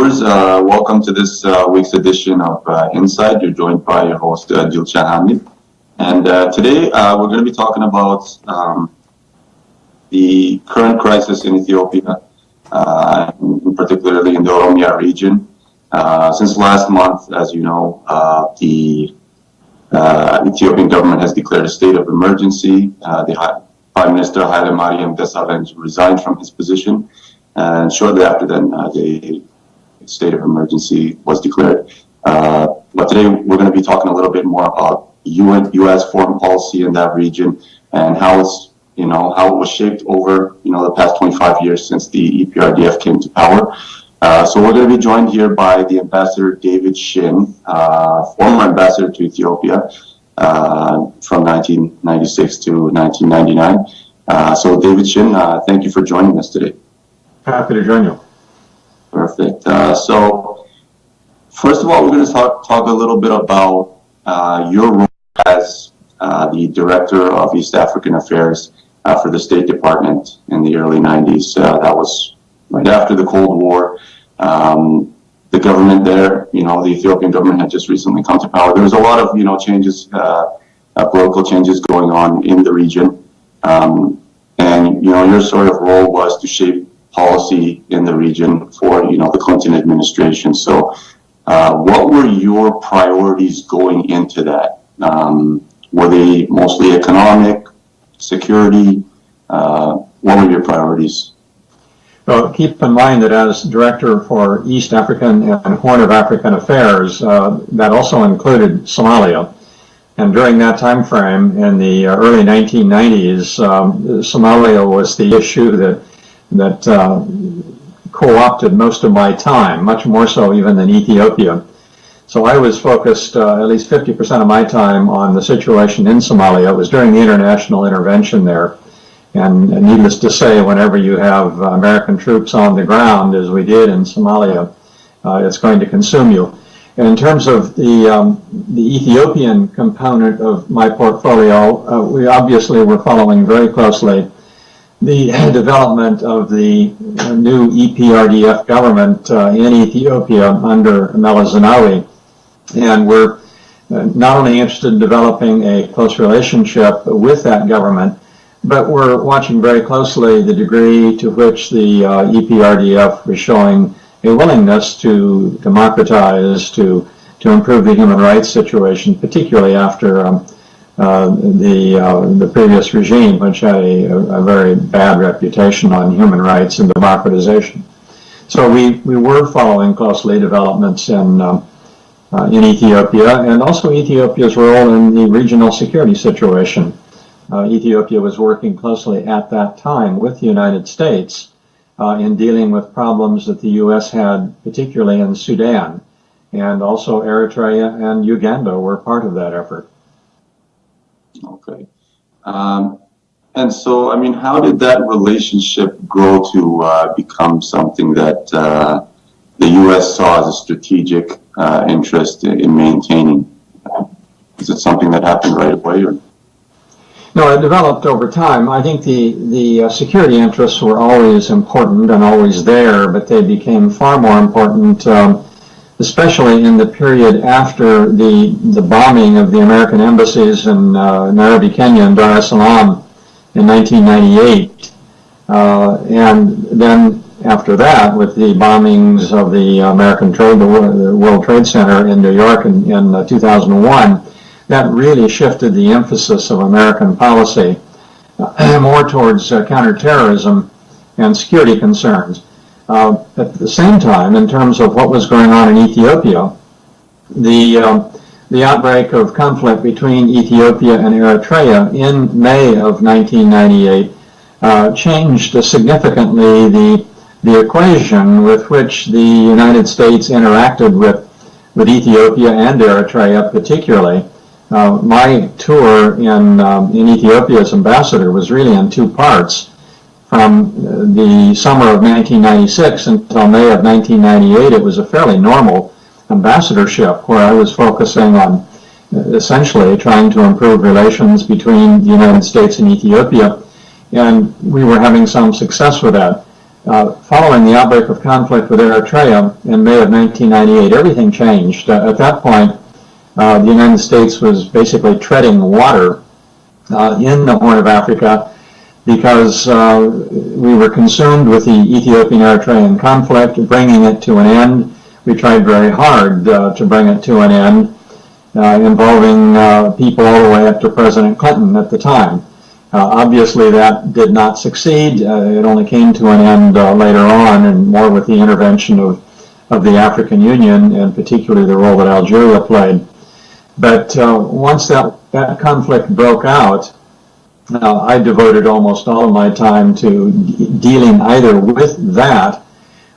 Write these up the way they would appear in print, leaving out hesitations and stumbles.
viewers, welcome to this week's edition of Insight. You're joined by your host, Dilshan Hamid. And today we're going to be talking about the current crisis in Ethiopia, particularly in the OMN region. Since last month, as you know, the Ethiopian government has declared a state of emergency. The Prime Minister Haile Mariam Desalegn resigned from his position, and shortly after then, the state of emergency was declared. But today we're going to be talking a little bit more about U.S. foreign policy in that region and how it's, how it was shaped over, the past 25 years since the EPRDF came to power. So we're going to be joined here by the Ambassador David Shin, former ambassador to Ethiopia from 1996 to 1999. So David Shin, thank you for joining us today. Happy to join you. Perfect. So first of all, we're going to talk a little bit about your role as the Director of East African Affairs for the State Department in the early 90s. That was right after the Cold War. The government there, the Ethiopian government had just recently come to power. There was a lot of, changes, political changes going on in the region. And, your sort of role was to shape policy in the region for, the Clinton administration. So what were your priorities going into that? Were they mostly economic, security? What were your priorities? Well, keep in mind that as Director for East African and Horn of African Affairs, that also included Somalia. And during that time frame, in the early 1990s, Somalia was the issue that co-opted most of my time, much more so even than Ethiopia. So I was focused at least 50% of my time on the situation in Somalia. It was during the international intervention there. And needless to say, whenever you have American troops on the ground, as we did in Somalia, it's going to consume you. And in terms of the Ethiopian component of my portfolio, we obviously were following very closely the development of the new EPRDF government in Ethiopia under Meles Zenawi. And we're not only interested in developing a close relationship with that government, but we're watching very closely the degree to which the EPRDF was showing a willingness to democratize, to improve the human rights situation, particularly after the previous regime, which had a very bad reputation on human rights and democratization. So we were following closely developments in Ethiopia, and also Ethiopia's role in the regional security situation. Ethiopia was working closely at that time with the United States in dealing with problems that the U.S. had, particularly in Sudan, and also Eritrea and Uganda were part of that effort. Okay. And so, how did that relationship grow to become something that the U.S. saw as a strategic interest in maintaining? Is it something that happened right away? Or? No, it developed over time. I think the security interests were always important and always there, but they became far more important, especially in the period after the bombing of the American embassies in Nairobi, Kenya, and Dar es Salaam in 1998. And then after that, with the bombings of the the World Trade Center in New York in 2001, that really shifted the emphasis of American policy more towards counterterrorism and security concerns. At the same time, in terms of what was going on in Ethiopia, the outbreak of conflict between Ethiopia and Eritrea in May of 1998 changed significantly the equation with which the United States interacted with Ethiopia and Eritrea particularly. My tour in Ethiopia as ambassador was really in two parts. From the summer of 1996 until May of 1998, it was a fairly normal ambassadorship where I was focusing on essentially trying to improve relations between the United States and Ethiopia, and we were having some success with that. Following the outbreak of conflict with Eritrea in May of 1998, everything changed. At that point, the United States was basically treading water in the Horn of Africa because we were consumed with the Ethiopian-Eritrean conflict, bringing it to an end. We tried very hard to bring it to an end, involving people all the way up to President Clinton at the time. Obviously, that did not succeed. It only came to an end later on, and more with the intervention of the African Union, and particularly the role that Algeria played. But once that conflict broke out, I devoted almost all of my time to dealing either with that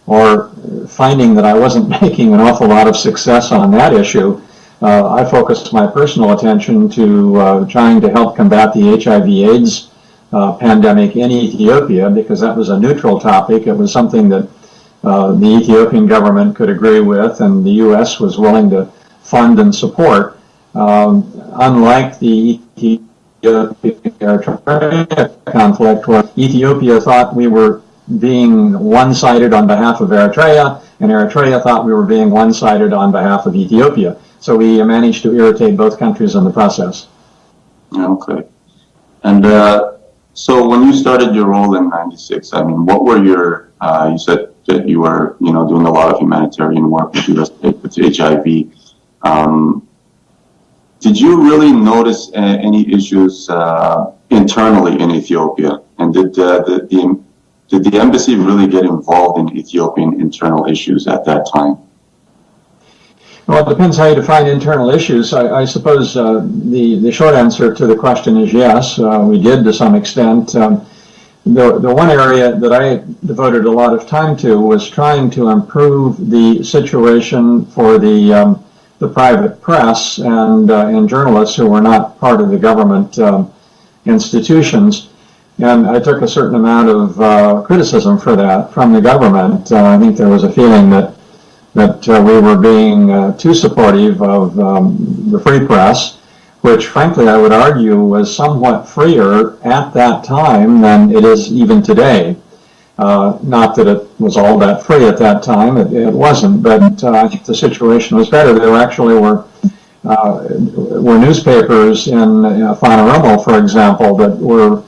or finding that I wasn't making an awful lot of success on that issue. I focused my personal attention to trying to help combat the HIV/AIDS pandemic in Ethiopia, because that was a neutral topic. It was something that the Ethiopian government could agree with, and the U.S. was willing to fund and support. Unlike the Ethiopia conflict, where Ethiopia thought we were being one-sided on behalf of Eritrea, and Eritrea thought we were being one-sided on behalf of Ethiopia. So we managed to irritate both countries in the process. Okay. And so when you started your role in '96, I mean, what were your, you said that you were, doing a lot of humanitarian work with HIV. Did you really notice any issues internally in Ethiopia? And did the embassy really get involved in Ethiopian internal issues at that time? Well, it depends how you define internal issues. I suppose the short answer to the question is yes, we did to some extent. The one area that I devoted a lot of time to was trying to improve the situation for the private press and journalists who were not part of the government institutions. And I took a certain amount of criticism for that from the government. I think there was a feeling that we were being too supportive of the free press, which frankly I would argue was somewhat freer at that time than it is even today. Not that it was all that free at that time, it wasn't, but I think the situation was better. There actually were newspapers in Fanaramo, for example, that were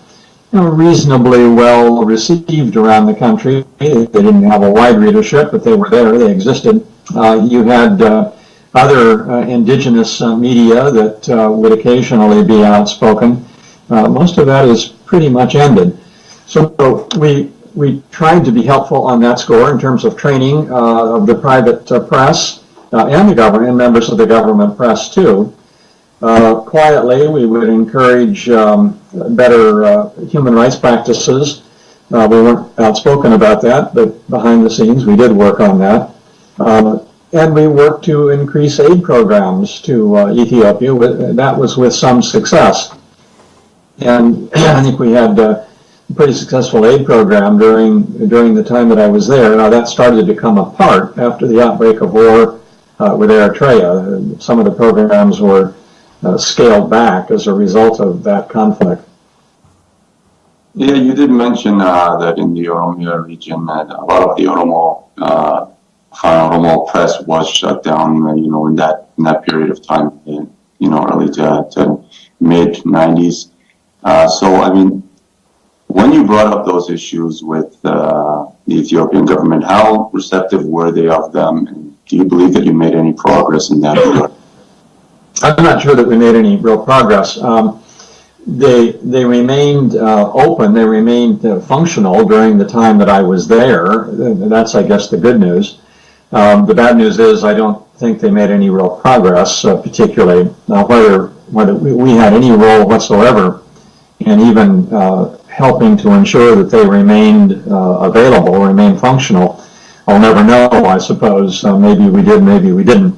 reasonably well received around the country. They didn't have a wide readership, but they were there, they existed. You had other indigenous media that would occasionally be outspoken. Most of that is pretty much ended. So we tried to be helpful on that score in terms of training of the private press and the government, and members of the government press too. Quietly, we would encourage better human rights practices. We weren't outspoken about that, but behind the scenes we did work on that. And we worked to increase aid programs to Ethiopia. That was with some success. And I think we had a pretty successful aid program during the time that I was there. Now that started to come apart after the outbreak of war with Eritrea. Some of the programs were scaled back as a result of that conflict. Yeah, you did mention that in the Oromia region that a lot of the Oromo press was shut down, in that period of time, early to mid '90s. So, I mean, when you brought up those issues with the Ethiopian government, how receptive were they of them? And do you believe that you made any progress in that regard? I'm not sure that we made any real progress. They remained open. They remained functional during the time that I was there. That's, I guess, the good news. The bad news is I don't think they made any real progress, particularly whether we had any role whatsoever in even helping to ensure that they remained available, remained functional. I'll never know, I suppose. Maybe we did, maybe we didn't.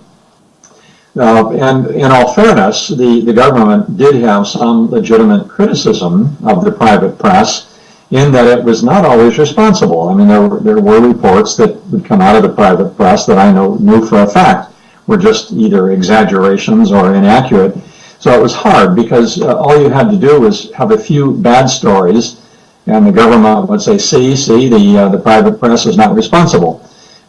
And in all fairness, the government did have some legitimate criticism of the private press in that it was not always responsible. I mean, there were reports that would come out of the private press that I knew for a fact were just either exaggerations or inaccurate. So it was hard because all you had to do was have a few bad stories and the government would say, see, the private press is not responsible.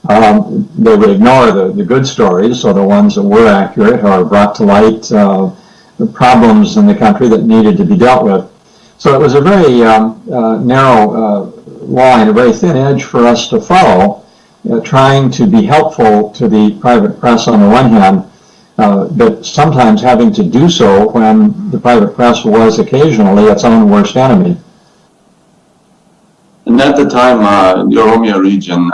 They would ignore the good stories, so the ones that were accurate or brought to light the problems in the country that needed to be dealt with. So it was a very narrow line, a very thin edge for us to follow, trying to be helpful to the private press on the one hand, but sometimes having to do so when the private press was occasionally its own worst enemy. And at the time, the Oromia region,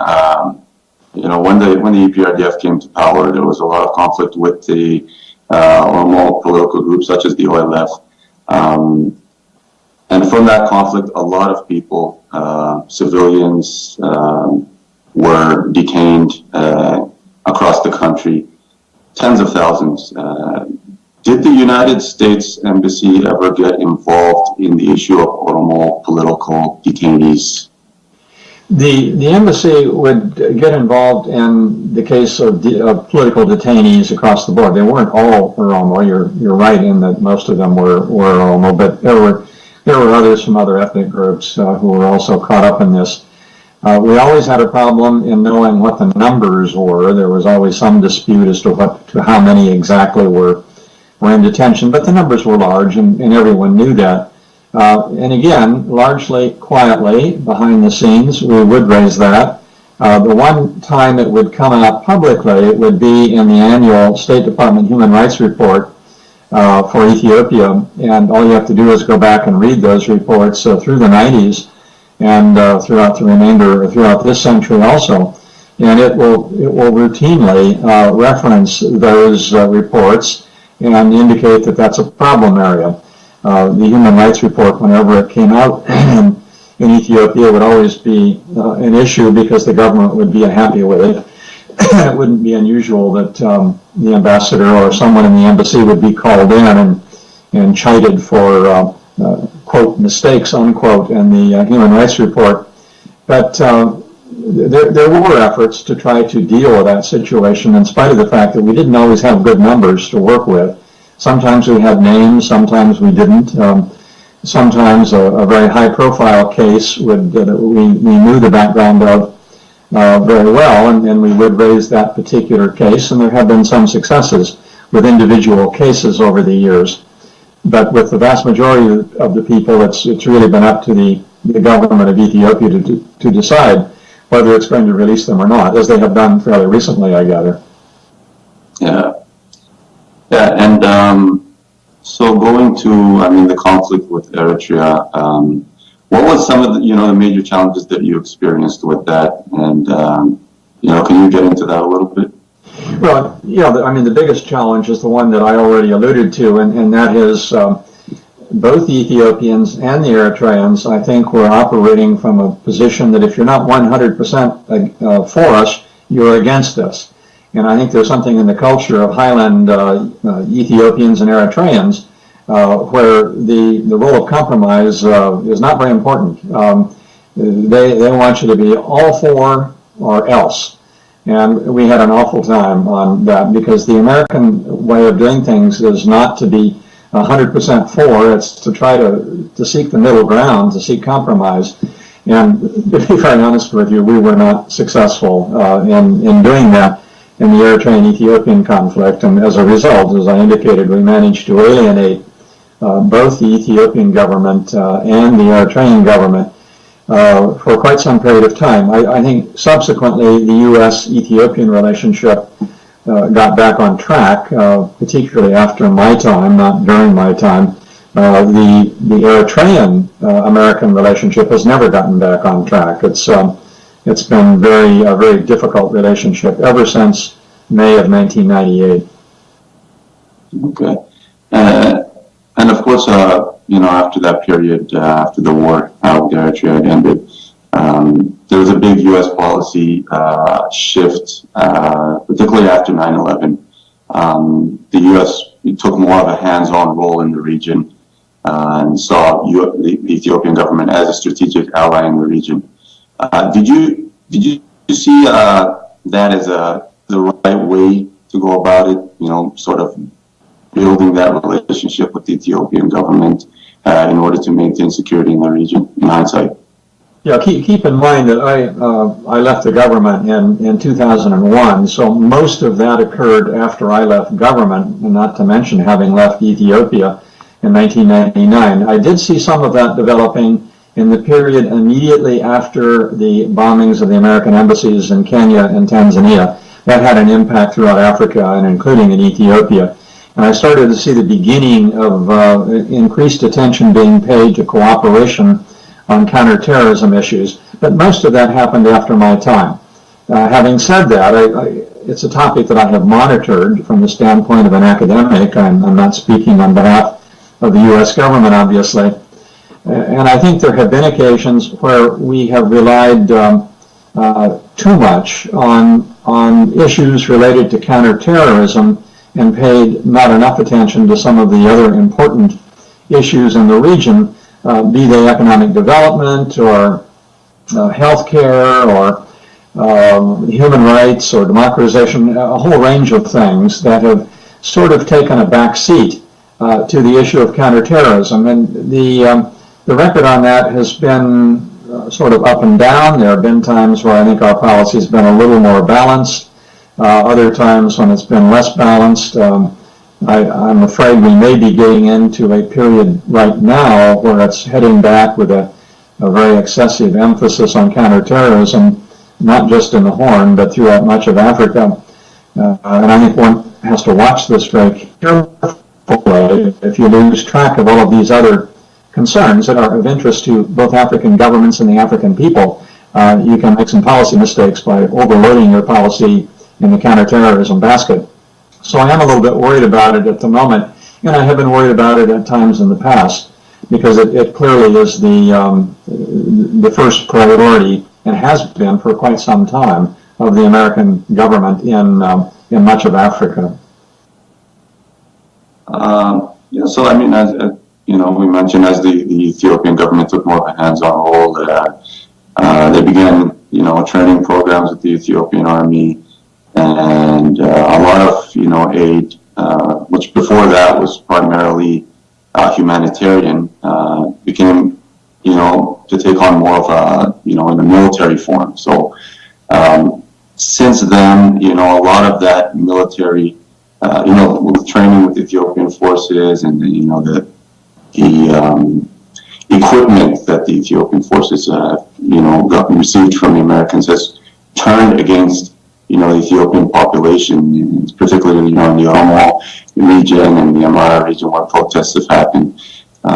when the EPRDF came to power, there was a lot of conflict with the Oromo political groups such as the OLF. And from that conflict, a lot of people, civilians, were detained across the country, tens of thousands. Did the United States Embassy ever get involved in the issue of Oromo political detainees? The embassy would get involved in the case of political detainees across the board. They weren't all Oromo. You're right in that most of them were Oromo, but there were others from other ethnic groups who were also caught up in this. We always had a problem in knowing what the numbers were. There was always some dispute as to how many exactly were in detention, but the numbers were large, and everyone knew that. And again, largely quietly, behind the scenes, we would raise that. The one time it would come out publicly, it would be in the annual State Department Human Rights Report for Ethiopia, and all you have to do is go back and read those reports through the 90s and throughout this century also, and it will routinely reference those reports and indicate that that's a problem area. The Human Rights Report, whenever it came out in Ethiopia, would always be an issue because the government would be unhappy with it. It wouldn't be unusual that the ambassador or someone in the embassy would be called in and chided for quote mistakes unquote in the Human Rights Report. But there were efforts to try to deal with that situation in spite of the fact that we didn't always have good numbers to work with. Sometimes we had names, sometimes we didn't. Sometimes a very high-profile case we knew the background of very well, and we would raise that particular case, and there have been some successes with individual cases over the years. But with the vast majority of the people, it's really been up to the government of Ethiopia to decide whether it's going to release them or not, as they have done fairly recently, I gather. Yeah. Yeah, and so going to, the conflict with Eritrea, what was some of the major challenges that you experienced with that? And, can you get into that a little bit? Well, the biggest challenge is the one that I already alluded to, and that is both the Ethiopians and the Eritreans, I think, were operating from a position that if you're not 100% for us, you're against us. And I think there's something in the culture of highland Ethiopians and Eritreans where the role of compromise is not very important. They want you to be all for or else. And we had an awful time on that because the American way of doing things is not to be 100% for, it's to try to seek the middle ground, to seek compromise. And to be very honest with you, we were not successful in doing that in the Eritrean-Ethiopian conflict, and as a result, as I indicated, we managed to alienate both the Ethiopian government and the Eritrean government for quite some period of time. I think subsequently the U.S.-Ethiopian relationship got back on track, particularly after my time, not during my time. The Eritrean-American relationship has never gotten back on track. It's been a very difficult relationship ever since May of 1998. Okay. And of course, after that period, after the war with Eritrea had ended, there was a big U.S. policy shift, particularly after 9/11. The U.S. took more of a hands-on role in the region and saw the Ethiopian government as a strategic ally in the region. Did you see that as the right way to go about it? Sort of building that relationship with the Ethiopian government, in order to maintain security in the region, in hindsight. Yeah, keep in mind that I left the government in 2001, so most of that occurred after I left government, not to mention having left Ethiopia in 1999. I did see some of that developing in the period immediately after the bombings of the American embassies in Kenya and Tanzania. That had an impact throughout Africa and including in Ethiopia. And I started to see the beginning of increased attention being paid to cooperation on counterterrorism issues, but most of that happened after my time. Having said that, it's a topic that I have monitored from the standpoint of an academic. I'm not speaking on behalf of the U.S. government, obviously. And I think there have been occasions where we have relied too much on issues related to counterterrorism and paid not enough attention to some of the other important issues in the region, be they economic development or healthcare or human rights or democratization, a whole range of things that have sort of taken a back seat to the issue of counterterrorism. And the record on that has been sort of up and down. There have been times where I think our policy has been a little more balanced, other times when it's been less balanced. I'm afraid we may be getting into a period right now where it's heading back with a very excessive emphasis on counterterrorism, not just in the Horn, but throughout much of Africa. And I think one has to watch this very carefully if you lose track of all of these other concerns that are of interest to both African governments and the African people. You can make some policy mistakes by overloading your policy in the counterterrorism basket. So I am a little bit worried about it at the moment, and I have been worried about it at times in the past, because it clearly is the first priority, and has been for quite some time, of the American government in much of Africa. Yeah, so I mean, as we mentioned, as the Ethiopian government took more of a hands-on role, they began, training programs with the Ethiopian army, and a lot of, aid, which before that was primarily humanitarian, became, to take on more of a, in a military form. So since then, a lot of that military, with training with Ethiopian forces and, the equipment that the Ethiopian forces, received from the Americans has turned against, the Ethiopian population, particularly, in the Oromo region and the Amhara region where protests have happened.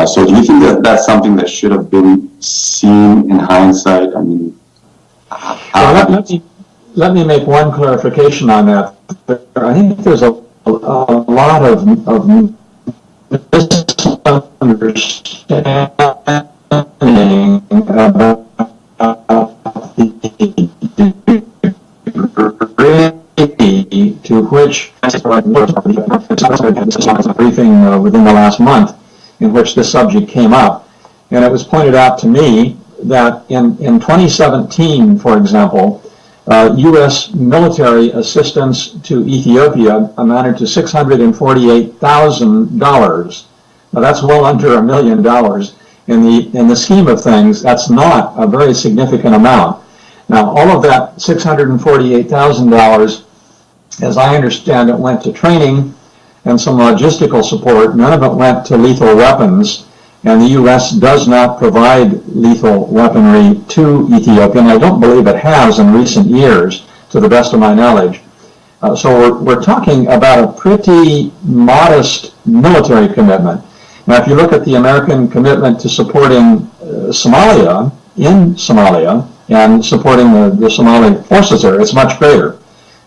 So do you think that that's something that should have been seen in hindsight? I mean, let me make one clarification on that. I think there's a lot of misunderstanding about to which briefing within the last month in which this subject came up, and it was pointed out to me that in 2017, for example, U.S. military assistance to Ethiopia amounted to $648,000. Now that's well under $1 million. In the scheme of things, that's not a very significant amount. Now, all of that $648,000, as I understand it, went to training and some logistical support. None of it went to lethal weapons, and the U.S. does not provide lethal weaponry to Ethiopia, and I don't believe it has in recent years, to the best of my knowledge. So we're talking about a pretty modest military commitment. Now, if you look at the American commitment to supporting Somalia, and supporting the Somali forces there, it's much greater.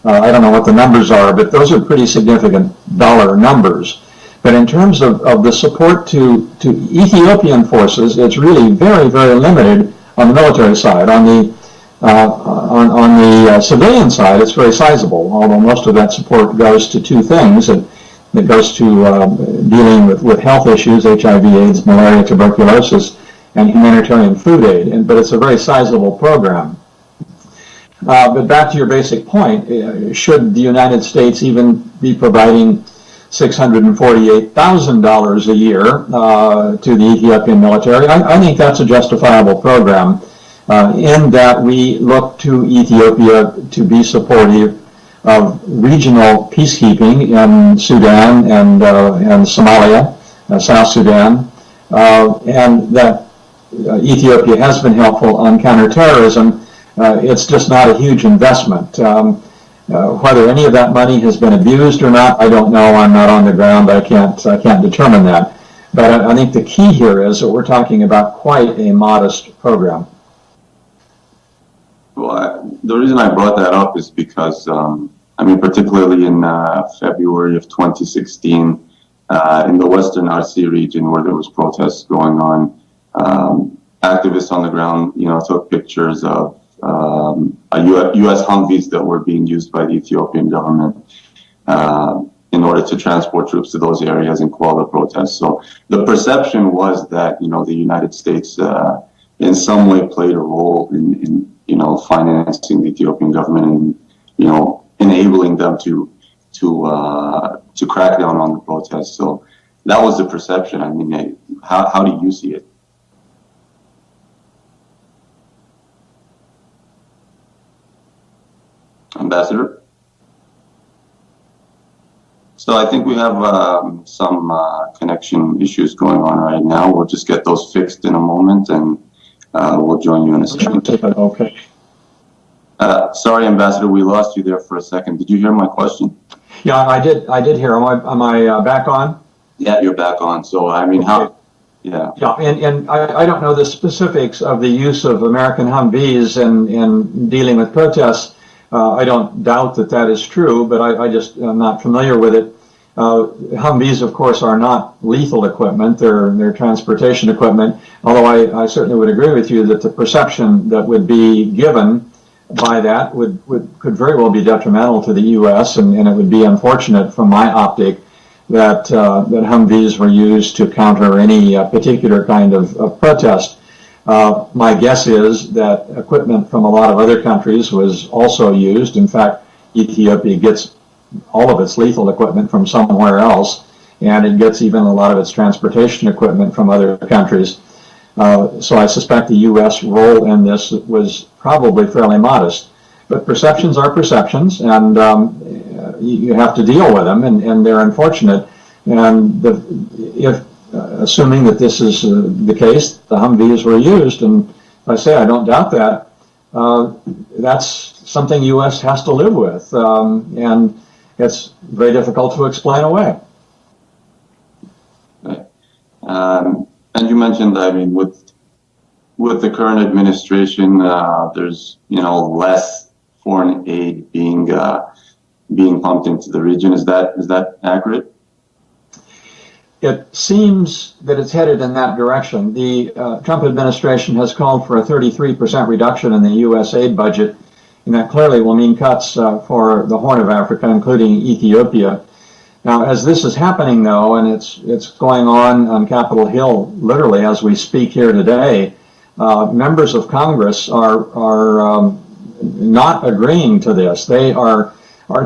I don't know what the numbers are, but those are pretty significant dollar numbers. But in terms of the support to Ethiopian forces, it's really very, very limited on the military side. On the civilian side, it's very sizable, although most of that support goes to two things. It goes to dealing with health issues, HIV/AIDS, malaria, tuberculosis, and humanitarian food aid, but it's a very sizable program. But back to your basic point, should the United States even be providing $648,000 a year to the Ethiopian military. I think that's a justifiable program in that we look to Ethiopia to be supportive of regional peacekeeping in Sudan and Somalia, South Sudan, and that Ethiopia has been helpful on counterterrorism. It's just not a huge investment. Whether any of that money has been abused or not, I don't know. I'm not on the ground. I can't determine that. But I think the key here is that we're talking about quite a modest program. Well, the reason I brought that up is because, particularly in February of 2016, in the Western RC region where there was protests going on, activists on the ground, took pictures of U.S. Humvees that were being used by the Ethiopian government in order to transport troops to those areas and quell the protests. So the perception was that, the United States in some way played a role in financing the Ethiopian government and, enabling them to crack down on the protests. So that was the perception. How do you see it? Ambassador? So I think we have some connection issues going on right now. We'll just get those fixed in a moment, and we'll join you in a second. Okay. Sorry, Ambassador, we lost you there for a second. Did you hear my question? Yeah, I did hear. Am I back on? Yeah, you're back on. So, okay. how? Yeah. Yeah, and I don't know the specifics of the use of American Humvees in dealing with protests. I don't doubt that is true, but I just am not familiar with it. Humvees, of course, are not lethal equipment. They're transportation equipment, although I certainly would agree with you that the perception that would be given by that could very well be detrimental to the U.S., and it would be unfortunate from my optic that Humvees were used to counter any particular kind of protest. My guess is that equipment from a lot of other countries was also used. In fact, Ethiopia gets all of its lethal equipment from somewhere else, and it gets even a lot of its transportation equipment from other countries. So I suspect the U.S. role in this was probably fairly modest. But perceptions are perceptions, and you have to deal with them, and they're unfortunate. And assuming that this is the case, the Humvees were used, and I don't doubt that. That's something U.S. has to live with, and it's very difficult to explain away. Right. And you mentioned, with the current administration, there's less foreign aid being pumped into the region. Is that accurate? It seems that it's headed in that direction. The Trump administration has called for a 33% reduction in the U.S. aid budget, and that clearly will mean cuts for the Horn of Africa, including Ethiopia. Now, as this is happening, though, and it's going on Capitol Hill literally as we speak here today, members of Congress are not agreeing to this. They are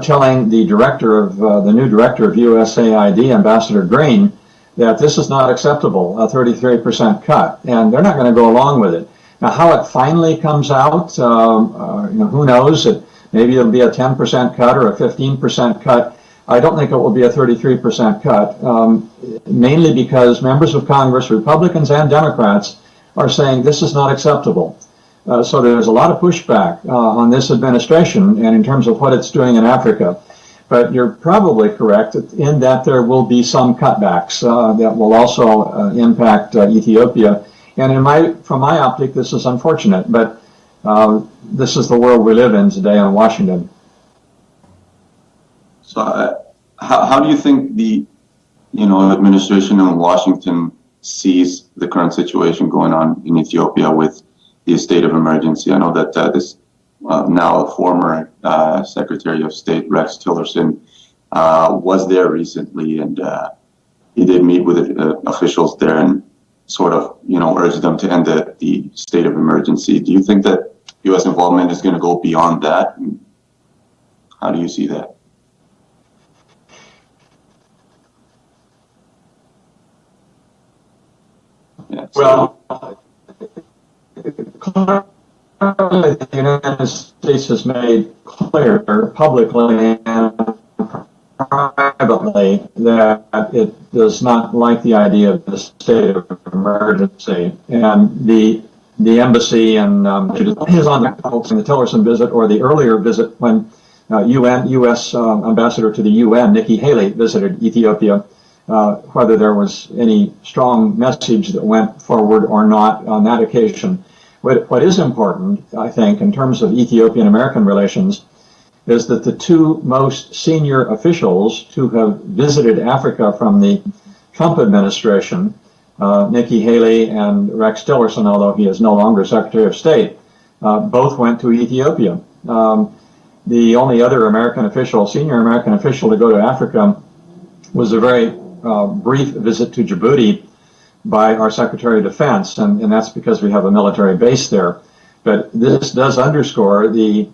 telling the new director of USAID, Ambassador Green, that this is not acceptable, a 33% cut, and they're not going to go along with it. Now, how it finally comes out, who knows? Maybe it'll be a 10% cut or a 15% cut. I don't think it will be a 33% cut, mainly because members of Congress, Republicans and Democrats, are saying this is not acceptable. So there's a lot of pushback on this administration and in terms of what it's doing in Africa. But you're probably correct in that there will be some cutbacks that will also impact Ethiopia. And from my optic, this is unfortunate, but this is the world we live in today in Washington. So how do you think the administration in Washington sees the current situation going on in Ethiopia with the state of emergency? I know that this now former Secretary of State Rex Tillerson was there recently, and he did meet with officials there and sort of urged them to end the state of emergency. Do you think that U.S. involvement is going to go beyond that? How do you see that? Well, clearly the United States has made clear publicly and privately that it does not like the idea of the state of emergency, and the embassy and is on the Tillerson visit or the earlier visit when U.S. Ambassador to the UN, Nikki Haley, visited Ethiopia. Whether there was any strong message that went forward or not on that occasion. What is important, I think, in terms of Ethiopian-American relations, is that the two most senior officials to have visited Africa from the Trump administration, Nikki Haley and Rex Tillerson, although he is no longer Secretary of State, both went to Ethiopia. The only other American official, senior American official to go to Africa was a very brief visit to Djibouti by our Secretary of Defense, and that's because we have a military base there. But this does underscore the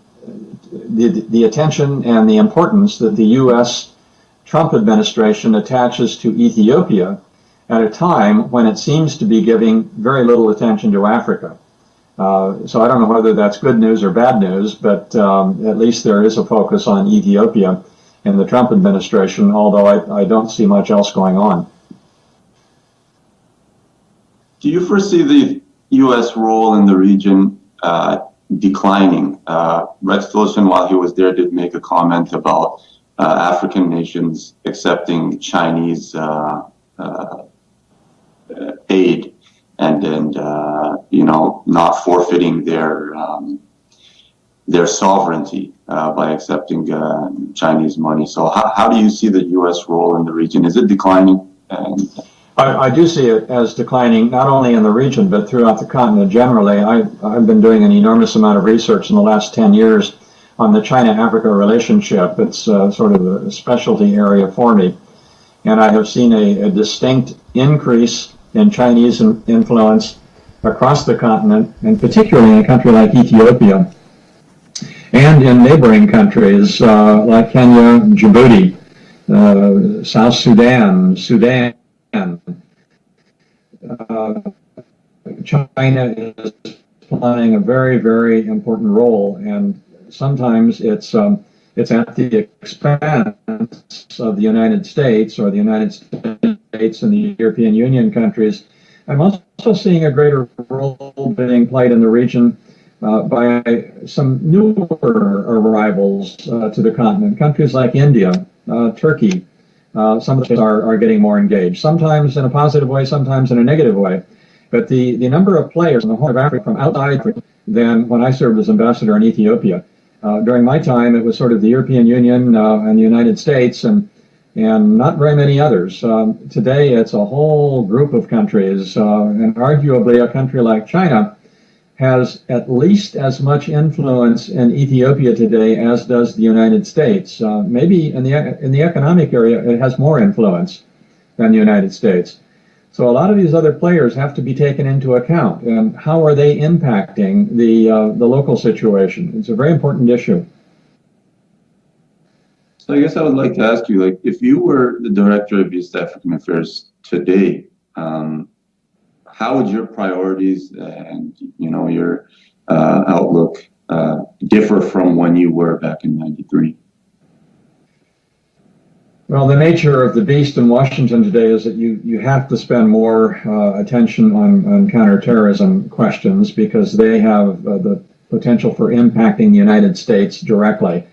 attention and the importance that the U.S. Trump administration attaches to Ethiopia at a time when it seems to be giving very little attention to Africa. So I don't know whether that's good news or bad news, but at least there is a focus on Ethiopia in the Trump administration, although I don't see much else going on. Do you foresee the U.S. role in the region declining? Rex Tillerson, while he was there, did make a comment about African nations accepting Chinese aid and not forfeiting their sovereignty by accepting Chinese money. So how do you see the U.S. role in the region? Is it declining? I do see it as declining, not only in the region, but throughout the continent generally. I've been doing an enormous amount of research in the last 10 years on the China-Africa relationship. It's sort of a specialty area for me. And I have seen a distinct increase in Chinese influence across the continent, and particularly in a country like Ethiopia, and in neighboring countries like Kenya, Djibouti, South Sudan. China is playing a very, very important role, and sometimes it's at the expense of the United States or the United States and the European Union countries. I'm also seeing a greater role being played in the region by some newer arrivals to the continent. Countries like India, Turkey, some of them are getting more engaged, sometimes in a positive way, sometimes in a negative way. But the number of players in the Horn of Africa from outside than when I served as ambassador in Ethiopia. During my time, it was sort of the European Union and the United States and not very many others. Today, it's a whole group of countries, and arguably a country like China has at least as much influence in Ethiopia today as does the United States. Maybe in the economic area, it has more influence than the United States. So a lot of these other players have to be taken into account. And how are they impacting the local situation? It's a very important issue. So I guess I would like to ask you, like, if you were the director of East African Affairs today, how would your priorities and your outlook differ from when you were back in '93? Well, the nature of the beast in Washington today is that you have to spend more attention on counterterrorism questions because they have the potential for impacting the United States directly.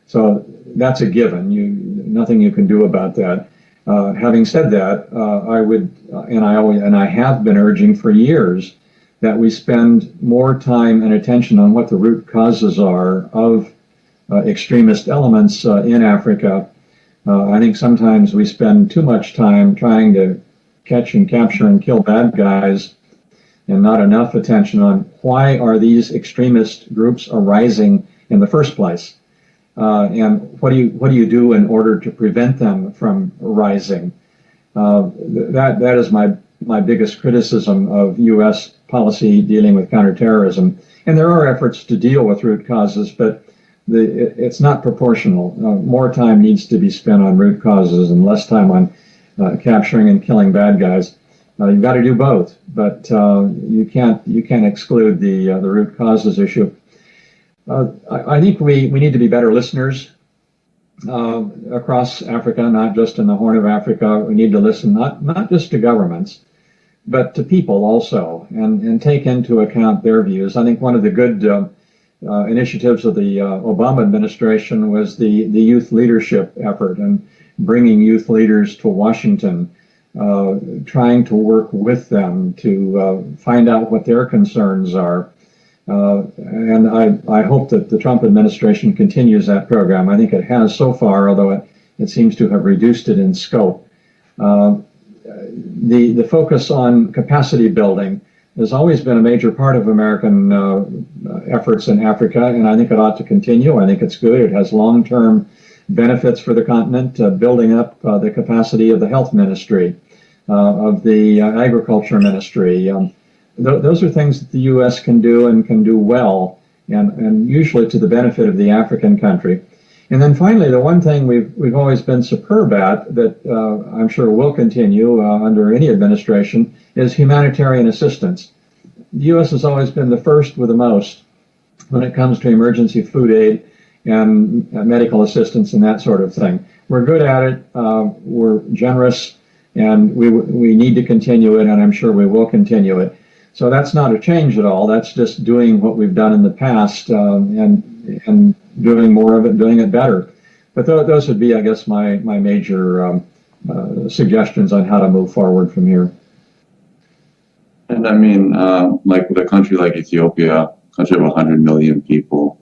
So that's a given. Nothing you can do about that. Having said that, I would, and I have been urging for years that we spend more time and attention on what the root causes are of extremist elements in Africa. I think sometimes we spend too much time trying to catch and capture and kill bad guys and not enough attention on why are these extremist groups arising in the first place. And what do you do in order to prevent them from rising? That is my biggest criticism of U.S. policy dealing with counterterrorism. And there are efforts to deal with root causes, but it's not proportional. More time needs to be spent on root causes and less time on capturing and killing bad guys. You've got to do both, but you can't exclude the root causes issue. I think we need to be better listeners across Africa, not just in the Horn of Africa. We need to listen not just to governments, but to people also, and take into account their views. I think one of the good initiatives of the Obama administration was the youth leadership effort and bringing youth leaders to Washington, trying to work with them to find out what their concerns are. And I hope that the Trump administration continues that program. I think it has so far, although it seems to have reduced it in scope. The focus on capacity building has always been a major part of American efforts in Africa, and I think it ought to continue. I think it's good. It has long-term benefits for the continent, building up the capacity of the health ministry, of the agriculture ministry. Those are things that the U.S. can do and can do well, and usually to the benefit of the African country. And then finally, the one thing we've always been superb at that I'm sure will continue under any administration is humanitarian assistance. The U.S. has always been the first with the most when it comes to emergency food aid and medical assistance and that sort of thing. We're good at it. We're generous, and we need to continue it, and I'm sure we will continue it. So that's not a change at all. That's just doing what we've done in the past and doing more of it, doing it better. But those would be, I guess, my major suggestions on how to move forward from here. And I mean, like with a country like Ethiopia, a country of 100 million people,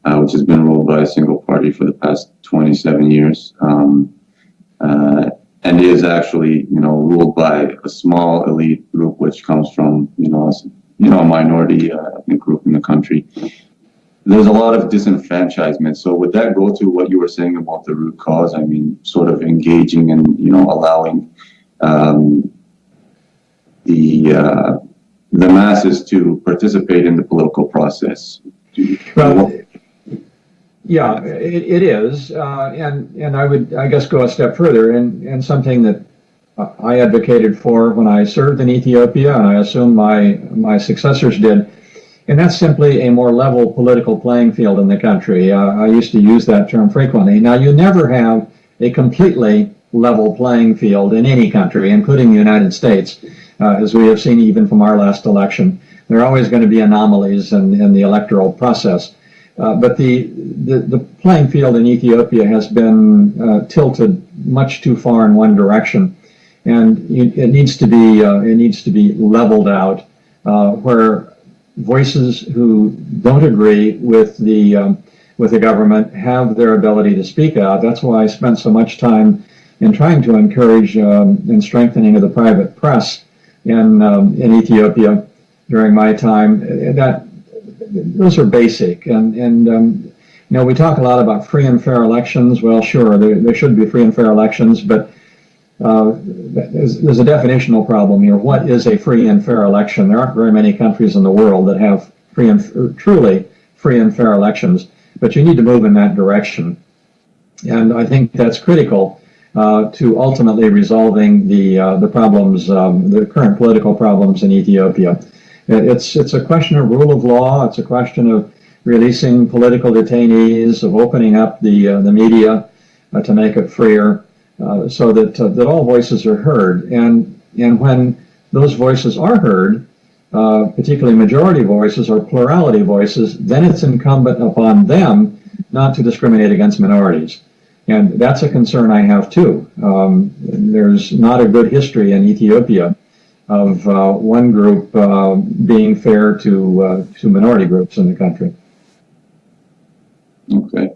which has been ruled by a single party for the past 27 years, and is actually, ruled by a small elite group, which comes from, a minority ethnic group in the country. There's a lot of disenfranchisement. So would that go to what you were saying about the root cause? I mean, sort of engaging and, allowing the masses to participate in the political process? Well, yeah, it is, and I would, I guess, go a step further, and something that I advocated for when I served in Ethiopia, and I assume my successors did, and that's simply a more level political playing field in the country. I used to use that term frequently. Now, you never have a completely level playing field in any country, including the United States, as we have seen even from our last election. There are always going to be anomalies in the electoral process. But the playing field in Ethiopia has been tilted much too far in one direction, and it needs to be leveled out, where voices who don't agree with the government have their ability to speak out. That's why I spent so much time in trying to encourage and strengthening of the private press in Ethiopia during my time. Those are basic, and we talk a lot about free and fair elections. Well, sure, there should be free and fair elections, but there's a definitional problem here. What is a free and fair election? There aren't very many countries in the world that have truly free and fair elections, but you need to move in that direction. And I think that's critical to ultimately resolving the problems, the current political problems in Ethiopia. It's a question of rule of law. It's a question of releasing political detainees, of opening up the media to make it freer, so that all voices are heard. And when those voices are heard, particularly majority voices or plurality voices, then it's incumbent upon them not to discriminate against minorities. And that's a concern I have too. There's not a good history in Ethiopia of one group being fair to minority groups in the country. Okay.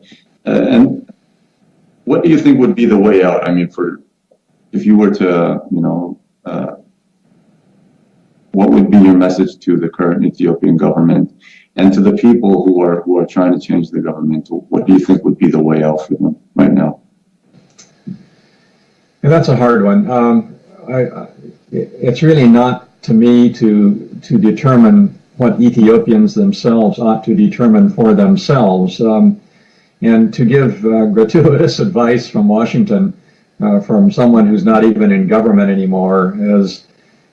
And what do you think would be the way out? I mean, if you were to, what would be your message to the current Ethiopian government and to the people who are trying to change the government? What do you think would be the way out for them right now? And that's a hard one. It's really not to me to determine what Ethiopians themselves ought to determine for themselves. And to give gratuitous advice from Washington, from someone who's not even in government anymore,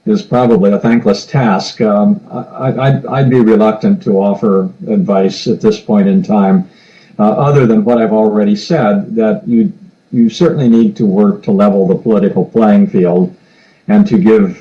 is probably a thankless task. I'd be reluctant to offer advice at this point in time, other than what I've already said, that you certainly need to work to level the political playing field and to give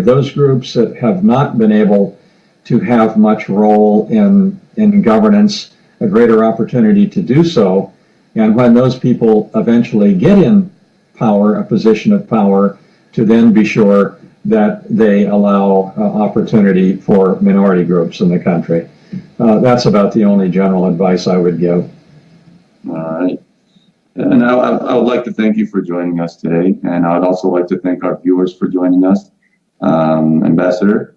those groups that have not been able to have much role in governance a greater opportunity to do so. And when those people eventually get in power, a position of power, to then be sure that they allow opportunity for minority groups in the country. That's about the only general advice I would give. All right. And I would like to thank you for joining us today. And I'd also like to thank our viewers for joining us. Ambassador,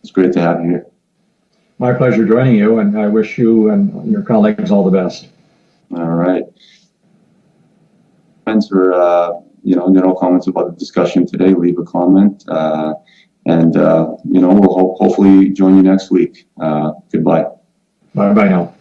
it's great to have you here. My pleasure joining you, and I wish you and your colleagues all the best. All right. Thanks for general comments about the discussion today. Leave a comment, and we'll hopefully join you next week. Goodbye. Bye bye now.